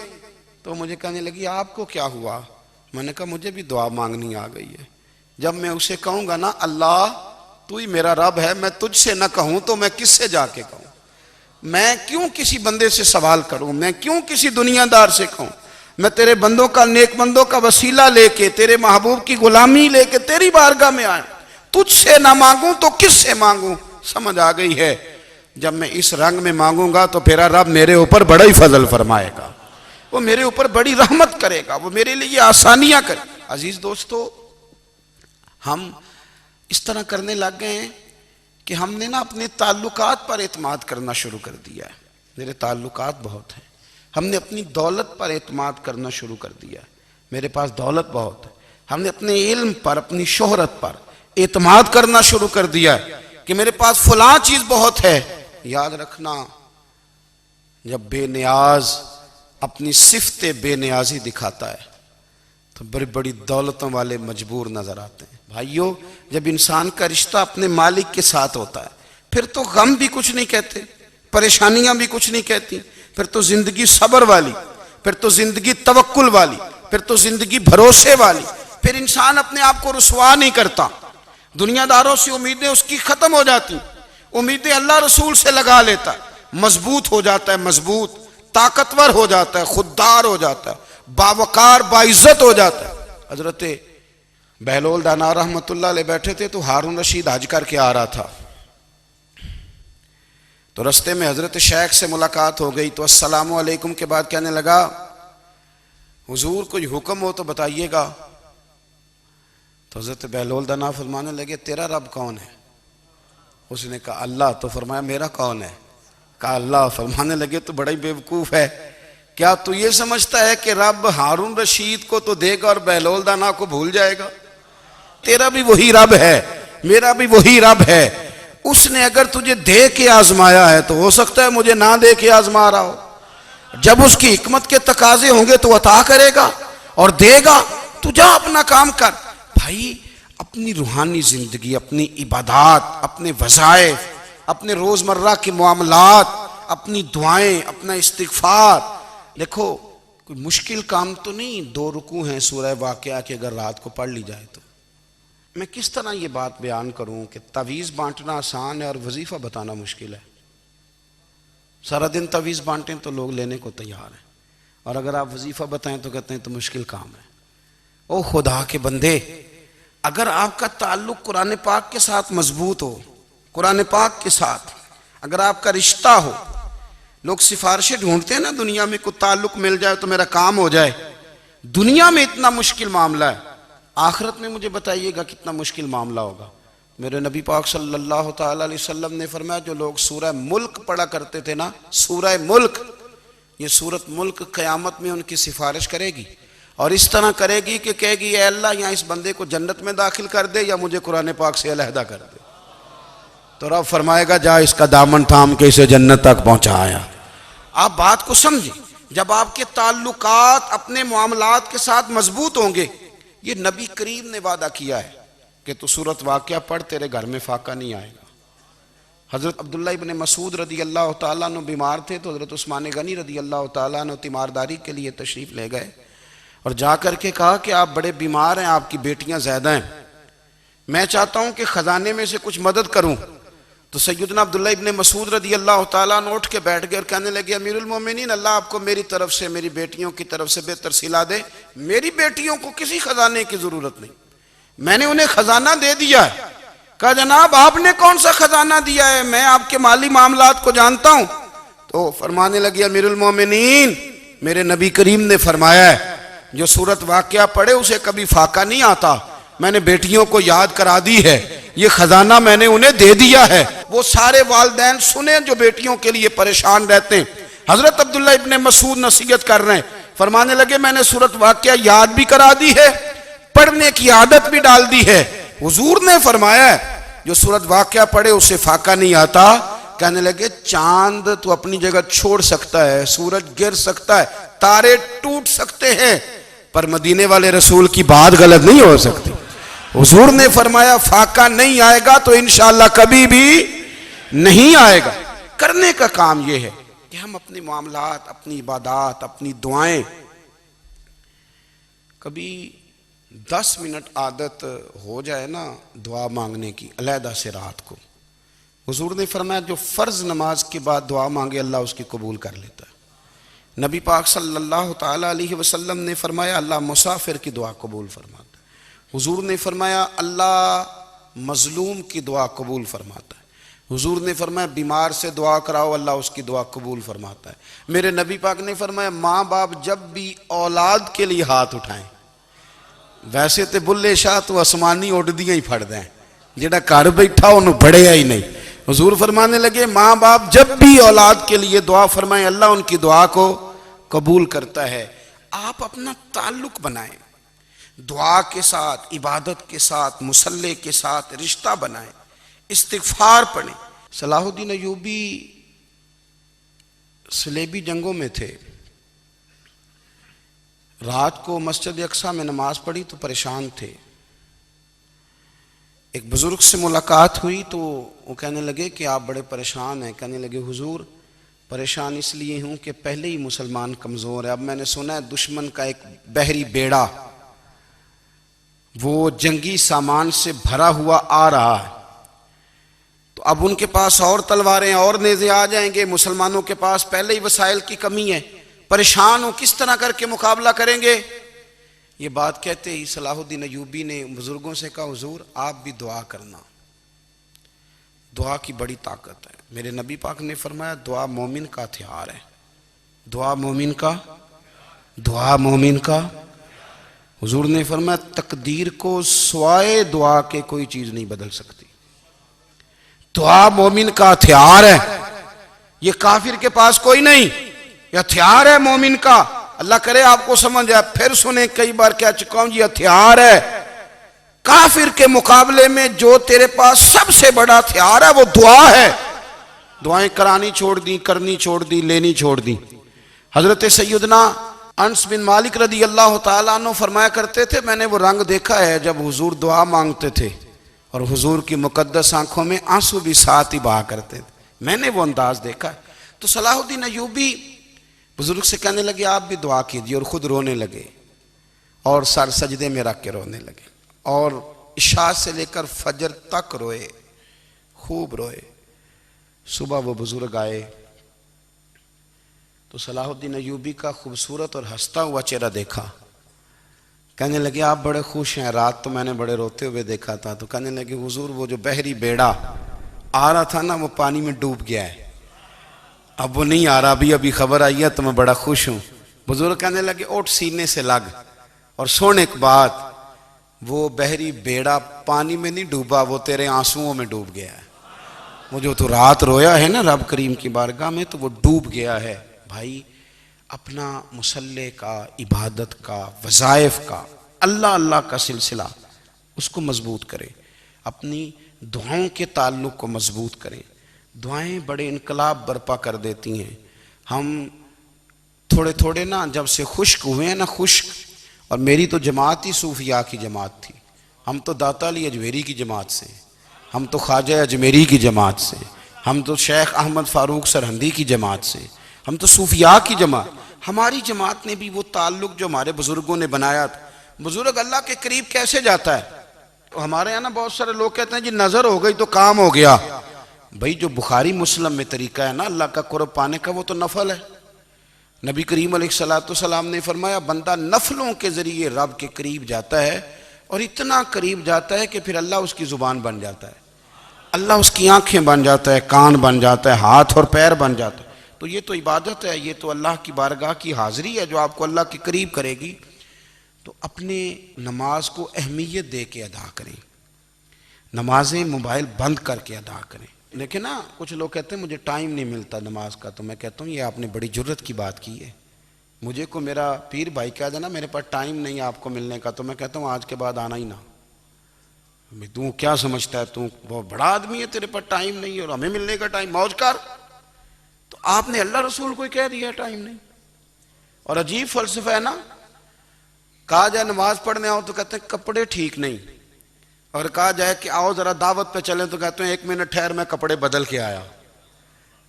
تو مجھے کہنے لگی آپ کو کیا ہوا؟ میں نے کہا مجھے بھی دعا مانگنی آ گئی ہے. جب میں اسے کہوں گا نا اللہ تو ہی میرا رب ہے، میں تجھ سے نہ کہوں تو میں کس سے جا کے کہوں؟ میں کیوں کسی بندے سے سوال کروں؟ میں کیوں کسی دنیا دار سے کہوں؟ میں تیرے بندوں کا، نیک بندوں کا وسیلہ لے کے، تیرے محبوب کی غلامی لے کے تیری بارگاہ میں آئیں، تجھ سے نہ مانگوں تو کس سے مانگوں؟ سمجھ آ گئی ہے. جب میں اس رنگ میں مانگوں گا تو پھر رب میرے اوپر بڑا ہی فضل فرمائے گا، وہ میرے اوپر بڑی رحمت کرے گا، وہ میرے لیے آسانیاں کرے. عزیز دوستو ہم اس طرح کرنے لگ گئے ہیں کہ ہم نے نا اپنے تعلقات پر اعتماد کرنا شروع کر دیا ہے. میرے تعلقات بہت ہیں. ہم نے اپنی دولت پر اعتماد کرنا شروع کر دیا ہے، میرے پاس دولت بہت ہے. ہم نے اپنے علم پر، اپنی شہرت پر اعتماد کرنا شروع کر دیا ہے کہ میرے پاس فلاں چیز بہت ہے. یاد رکھنا جب بے نیاز اپنی صفت بے نیازی دکھاتا ہے تو بڑی بڑی دولتوں والے مجبور نظر آتے ہیں. بھائیو جب انسان کا رشتہ اپنے مالک کے ساتھ ہوتا ہے پھر تو غم بھی کچھ نہیں کہتے، پریشانیاں بھی کچھ نہیں کہتی، پھر تو زندگی صبر والی، پھر تو زندگی توکل والی، پھر تو زندگی بھروسے والی. پھر انسان اپنے آپ کو رسوا نہیں کرتا، دنیا داروں سے امیدیں اس کی ختم ہو جاتی، امیدیں اللہ رسول سے لگا لیتا ہے، مضبوط ہو جاتا ہے، مضبوط، طاقتور ہو جاتا ہے، خوددار ہو جاتا ہے، باوقار باعزت ہو جاتا ہے. حضرت بہلول دانا رحمت اللہ علیہ بیٹھے تھے تو ہارون رشید حج کر کے آ رہا تھا، تو رستے میں حضرت شیخ سے ملاقات ہو گئی تو السلام علیکم کے بعد کہنے لگا حضور کوئی حکم ہو تو بتائیے گا. تو حضرت بہلول دانا فرمانے لگے تیرا رب کون ہے؟ اس نے کہا اللہ. تو فرمایا میرا کون ہے؟ کہا اللہ. فرمانے لگے تو بڑا ہی بیوقوف ہے، کیا تو یہ سمجھتا ہے کہ رب ہارون رشید کو تو دے گا اور بہلول دانا کو بھول جائے گا؟ تیرا بھی وہی رب ہے، میرا بھی وہی رب ہے. اس نے اگر تجھے دے کے آزمایا ہے تو ہو سکتا ہے مجھے نہ دے کے آزما رہا ہو. جب اس کی حکمت کے تقاضے ہوں گے تو عطا کرے گا اور دے گا. تو جا اپنا کام کر. بھائی اپنی روحانی زندگی، اپنی عبادات، اپنے وظائف، اپنے روزمرہ کے معاملات، اپنی دعائیں، اپنا استغفار. دیکھو کوئی مشکل کام تو نہیں، 2 رکوع ہیں سورہ واقعہ کے اگر رات کو پڑھ لی جائے تو. میں کس طرح یہ بات بیان کروں کہ تعویذ بانٹنا آسان ہے اور وظیفہ بتانا مشکل ہے. سارا دن تعویذ بانٹیں تو لوگ لینے کو تیار ہیں، اور اگر آپ وظیفہ بتائیں تو کہتے ہیں تو مشکل کام ہے. او خدا کے بندے، اگر آپ کا تعلق قرآن پاک کے ساتھ مضبوط ہو، قرآن پاک کے ساتھ اگر آپ کا رشتہ ہو، لوگ سفارشیں ڈھونڈتے ہیں نا دنیا میں، کوئی تعلق مل جائے تو میرا کام ہو جائے. دنیا میں اتنا مشکل معاملہ ہے، آخرت میں مجھے بتائیے گا کتنا مشکل معاملہ ہوگا. میرے نبی پاک صلی اللہ تعالیٰ علیہ وسلم نے فرمایا جو لوگ سورہ ملک پڑھا کرتے تھے نا، سورہ ملک، یہ سورت ملک قیامت میں ان کی سفارش کرے گی. اور اس طرح کرے گی کہ کہے گی اے اللہ یہاں اس بندے کو جنت میں داخل کر دے یا مجھے قرآن پاک سے علیحدہ کر دے، تو رب فرمائے گا جا اس کا دامن تھام کے اسے جنت تک پہنچایا۔ آپ بات کو سمجھیں، جب آپ کے تعلقات اپنے معاملات کے ساتھ مضبوط ہوں گے، یہ نبی کریم نے وعدہ کیا ہے کہ تو سورت واقعہ پڑھ تیرے گھر میں فاقہ نہیں آئے گا۔ حضرت عبداللہ ابن مسعود رضی اللہ تعالیٰ عنہ بیمار تھے تو حضرت عثمان غنی رضی اللہ تعالیٰ عنہ تیمارداری کے لیے تشریف لے گئے اور جا کر کے کہا کہ آپ بڑے بیمار ہیں، آپ کی بیٹیاں زیادہ ہیں، میں چاہتا ہوں کہ خزانے میں سے کچھ مدد کروں۔ تو سیدنا عبداللہ ابن مسعود رضی اللہ تعالیٰ عنہ اٹھ کے بیٹھ گئے اور کہنے لگے امیر المومنین، اللہ آپ کو میری طرف سے، میری بیٹیوں کی طرف سے بہتر صلہ دے، میری بیٹیوں کو کسی خزانے کی ضرورت نہیں، میں نے انہیں خزانہ دے دیا ہے۔ کہا جناب آپ نے کون سا خزانہ دیا ہے، میں آپ کے مالی معاملات کو جانتا ہوں۔ تو فرمانے لگے امیر المومنین، میرے نبی کریم نے فرمایا ہے جو سورت واقعہ پڑھے اسے کبھی فاقہ نہیں آتا، میں نے بیٹیوں کو یاد کرا دی ہے، یہ خزانہ میں نے انہیں دے دیا ہے۔ وہ سارے والدین سنیں جو بیٹیوں کے لیے پریشان رہتے ہیں۔ حضرت عبداللہ ابن مسعود نصیحت کر رہے ہیں، فرمانے لگے میں نے سورت واقعہ یاد بھی کرا دی ہے، پڑھنے کی عادت بھی ڈال دی ہے۔ حضور نے فرمایا ہے جو سورت واقعہ پڑھے اسے فاقہ نہیں آتا۔ کہنے لگے چاند تو اپنی جگہ چھوڑ سکتا ہے، سورج گر سکتا ہے، تارے ٹوٹ سکتے ہیں، پر مدینے والے رسول کی بات غلط نہیں ہو سکتی۔ حضور نے فرمایا فاقہ نہیں آئے گا تو انشاءاللہ کبھی بھی نہیں آئے گا۔ کرنے کا کام یہ ہے کہ ہم اپنے معاملات، اپنی عبادات، اپنی دعائیں کبھی 10 منٹ عادت ہو جائے نا دعا مانگنے کی علیحدہ سے رات کو۔ حضور نے فرمایا جو فرض نماز کے بعد دعا مانگے اللہ اس کی قبول کر لیتا ہے۔ نبی پاک صلی اللہ تعالیٰ علیہ وسلم نے فرمایا اللہ مسافر کی دعا قبول فرماتا ہے۔ حضور نے فرمایا اللہ مظلوم کی دعا قبول فرماتا ہے۔ حضور نے فرمایا بیمار سے دعا کراؤ اللہ اس کی دعا قبول فرماتا ہے۔ میرے نبی پاک نے فرمایا ماں باپ جب بھی اولاد کے لیے ہاتھ اٹھائیں، ویسے تے بلے شاہ تو آسمانی اڈدیاں ہی پھڑ دیں، جڑا گھر بیٹھا انہوں بڑھیا ہی نہیں۔ حضور فرمانے لگے ماں باپ جب بھی اولاد کے لیے دعا فرمائیں اللہ ان کی دعا کو قبول کرتا ہے۔ آپ اپنا تعلق بنائیں، دعا کے ساتھ، عبادت کے ساتھ، مصلی کے ساتھ رشتہ بنائیں، استغفار پڑھیں۔ صلاح الدین ایوبی صلیبی جنگوں میں تھے، رات کو مسجد اقصیٰ میں نماز پڑھی تو پریشان تھے۔ ایک بزرگ سے ملاقات ہوئی تو وہ کہنے لگے کہ آپ بڑے پریشان ہیں۔ کہنے لگے حضور پریشان اس لیے ہوں کہ پہلے ہی مسلمان کمزور ہے، اب میں نے سنا ہے دشمن کا ایک بحری بیڑا وہ جنگی سامان سے بھرا ہوا آ رہا ہے، تو اب ان کے پاس اور تلواریں اور نیزے آ جائیں گے، مسلمانوں کے پاس پہلے ہی وسائل کی کمی ہے، پریشان ہوں کس طرح کر کے مقابلہ کریں گے۔ یہ بات کہتے ہی صلاح الدین ایوبی نے بزرگوں سے کہا حضور آپ بھی دعا کرنا، دعا کی بڑی طاقت ہے۔ میرے نبی پاک نے فرمایا دعا مومن کا ہتھیار ہے، دعا مومن کا۔ حضور نے فرمایا تقدیر کو سوائے دعا کے کوئی چیز نہیں بدل سکتی، دعا مومن کا ہتھیار ہے، یہ کافر کے پاس کوئی نہیں، یہ ہتھیار ہے مومن کا۔ اللہ کرے آپ کو سمجھ آئے، پھر سنیں کئی بار کہہ چکا ہوں یہ ہتھیار ہے۔ کافر کے مقابلے میں جو تیرے پاس سب سے بڑا ہتھیار ہے وہ دعا ہے۔ دعائیں کرانی چھوڑ دی، کرنی چھوڑ دی، لینی چھوڑ دی۔ حضرت سیدنا انس بن مالک رضی اللہ تعالیٰ عنہ فرمایا کرتے تھے میں نے وہ رنگ دیکھا ہے جب حضور دعا مانگتے تھے اور حضور کی مقدس آنکھوں میں آنسو بھی ساتھ ہی بہا کرتے تھے، میں نے وہ انداز دیکھا ہے۔ تو صلاح الدین ایوبی بزرگ سے کہنے لگے آپ بھی دعا کیجیے، اور خود رونے لگے اور سر سجدے میں رکھ کے رونے لگے، اور عشاء سے لے کر فجر تک روئے، خوب روئے۔ صبح وہ بزرگ آئے تو صلاح الدین ایوبی کا خوبصورت اور ہنستا ہوا چہرہ دیکھا، کہنے لگے آپ بڑے خوش ہیں، رات تو میں نے بڑے روتے ہوئے دیکھا تھا۔ تو کہنے لگے حضور وہ جو بحری بیڑا آ رہا تھا نا وہ پانی میں ڈوب گیا ہے، اب وہ نہیں آ رہا، ابھی خبر آئی ہے تو میں بڑا خوش ہوں۔ بزرگ کہنے لگے اٹھ سینے سے لگ، اور سن ایک بات، وہ بحری بیڑا پانی میں نہیں ڈوبا، وہ تیرے آنسوؤں میں ڈوب گیا ہے۔ وہ جو تو رات رویا ہے نا رب کریم کی بارگاہ میں تو وہ ڈوب گیا ہے۔ بھائی اپنا مصلی کا، عبادت کا، وظائف کا، اللہ اللہ کا سلسلہ اس کو مضبوط کریں، اپنی دعاؤں کے تعلق کو مضبوط کریں۔ دعائیں بڑے انقلاب برپا کر دیتی ہیں۔ ہم تھوڑے تھوڑے نا جب سے خشک ہوئے ہیں نا، خشک، اور میری تو جماعت ہی صوفیاء کی جماعت تھی، ہم تو داتا علی اجمیری کی جماعت سے، ہم تو خواجہ اجمیری کی جماعت سے، ہم تو شیخ احمد فاروق سرہندی کی جماعت سے، ہم تو صوفیاء کی جماعت۔ ہماری جماعت نے بھی وہ تعلق جو ہمارے بزرگوں نے بنایا تھا۔ بزرگ اللہ کے قریب کیسے جاتا ہے؟ ہمارے یہاں نا بہت سارے لوگ کہتے ہیں جی نظر ہو گئی تو کام ہو گیا۔ بھئی جو بخاری مسلم میں طریقہ ہے نا اللہ کا قرب پانے کا، وہ تو نفل ہے۔ نبی کریم علیہ السلام نے فرمایا بندہ نفلوں کے ذریعے رب کے قریب جاتا ہے، اور اتنا قریب جاتا ہے کہ پھر اللہ اس کی زبان بن جاتا ہے، اللہ اس کی آنکھیں بن جاتا ہے، کان بن جاتا ہے، ہاتھ اور پیر بن جاتا ہے۔ تو یہ تو عبادت ہے، یہ تو اللہ کی بارگاہ کی حاضری ہے جو آپ کو اللہ کے قریب کرے گی۔ تو اپنے نماز کو اہمیت دے کے ادا کریں، نمازیں موبائل بند کر کے ادا کریں۔ لیکن نا کچھ لوگ کہتے ہیں مجھے ٹائم نہیں ملتا نماز کا، تو میں کہتا ہوں یہ آپ نے بڑی جرت کی بات کی ہے۔ مجھے کو میرا پیر بھائی کہہ دینا میرے پاس ٹائم نہیں آپ کو ملنے کا، تو میں کہتا ہوں آج کے بعد آنا ہی نہ۔ تو کیا سمجھتا ہے، تو بہت بڑا آدمی ہے، تیرے پاس ٹائم نہیں ہے اور ہمیں ملنے کا ٹائم، موج کر۔ تو آپ نے اللہ رسول کو کہہ دیا ٹائم نہیں۔ اور عجیب فلسفہ ہے نا، کہا جائے نماز پڑھنے آؤ تو کہتے ہیں کپڑے ٹھیک نہیں، اور کہا جائے کہ آؤ ذرا دعوت پہ چلیں تو کہتے ہیں 1 منٹ ٹھہر میں کپڑے بدل کے آیا۔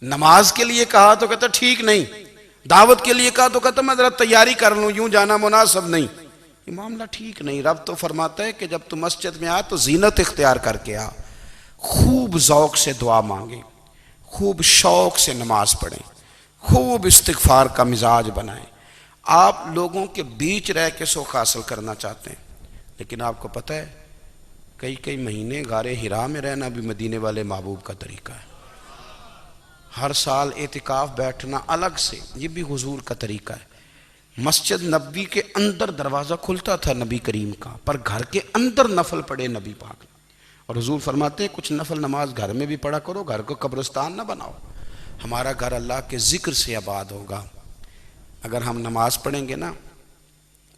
نماز کے لیے کہا تو کہتے ہیں ٹھیک نہیں، دعوت کے لیے کہا تو کہتے ہیں میں ذرا تیاری کر لوں، یوں جانا مناسب نہیں۔ یہ معاملہ ٹھیک نہیں۔ رب تو فرماتا ہے کہ جب تم مسجد میں آ تو زینت اختیار کر کے آ، خوب ذوق سے دعا مانگیں، خوب شوق سے نماز پڑھیں، خوب استغفار کا مزاج بنائیں۔ آپ لوگوں کے بیچ رہ کے سوکھ حاصل کرنا چاہتے ہیں، لیکن آپ کو پتہ ہے کئی مہینے غار حرا میں رہنا بھی مدینے والے محبوب کا طریقہ ہے۔ ہر سال اعتکاف بیٹھنا الگ سے، یہ بھی حضور کا طریقہ ہے۔ مسجد نبوی کے اندر دروازہ کھلتا تھا نبی کریم کا، پر گھر کے اندر نفل پڑے نبی پاک نے۔ اور حضور فرماتے ہیں کچھ نفل نماز گھر میں بھی پڑھا کرو، گھر کو قبرستان نہ بناؤ۔ ہمارا گھر اللہ کے ذکر سے آباد ہوگا اگر ہم نماز پڑھیں گے نا۔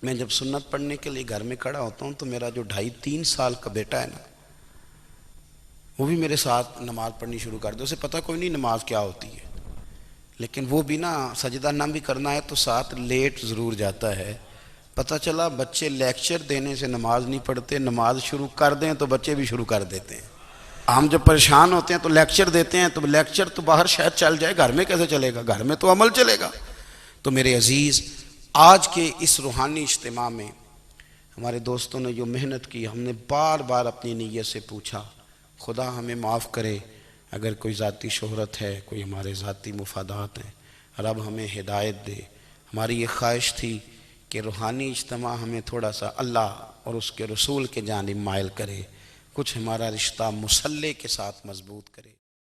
میں جب سنت پڑھنے کے لیے گھر میں کھڑا ہوتا ہوں تو میرا جو 2.5-3 سال کا بیٹا ہے نا، وہ بھی میرے ساتھ نماز پڑھنی شروع کر دے۔ اسے پتہ کوئی نہیں نماز کیا ہوتی ہے، لیکن وہ بھی نا سجدہ نہ بھی کرنا ہے تو ساتھ لیٹ ضرور جاتا ہے۔ پتہ چلا بچے لیکچر دینے سے نماز نہیں پڑھتے، نماز شروع کر دیں تو بچے بھی شروع کر دیتے ہیں۔ ہم جب پریشان ہوتے ہیں تو لیکچر دیتے ہیں، تو لیکچر تو باہر شاید چل جائے، گھر میں کیسے چلے گا؟ گھر میں تو عمل چلے گا۔ تو میرے عزیز، آج کے اس روحانی اجتماع میں ہمارے دوستوں نے جو محنت کی، ہم نے بار بار اپنی نیت سے پوچھا خدا ہمیں معاف کرے اگر کوئی ذاتی شہرت ہے، کوئی ہمارے ذاتی مفادات ہیں، رب ہمیں ہدایت دے۔ ہماری یہ خواہش تھی کہ روحانی اجتماع ہمیں تھوڑا سا اللہ اور اس کے رسول کے جانب مائل کرے، کچھ ہمارا رشتہ مصلی کے ساتھ مضبوط کرے۔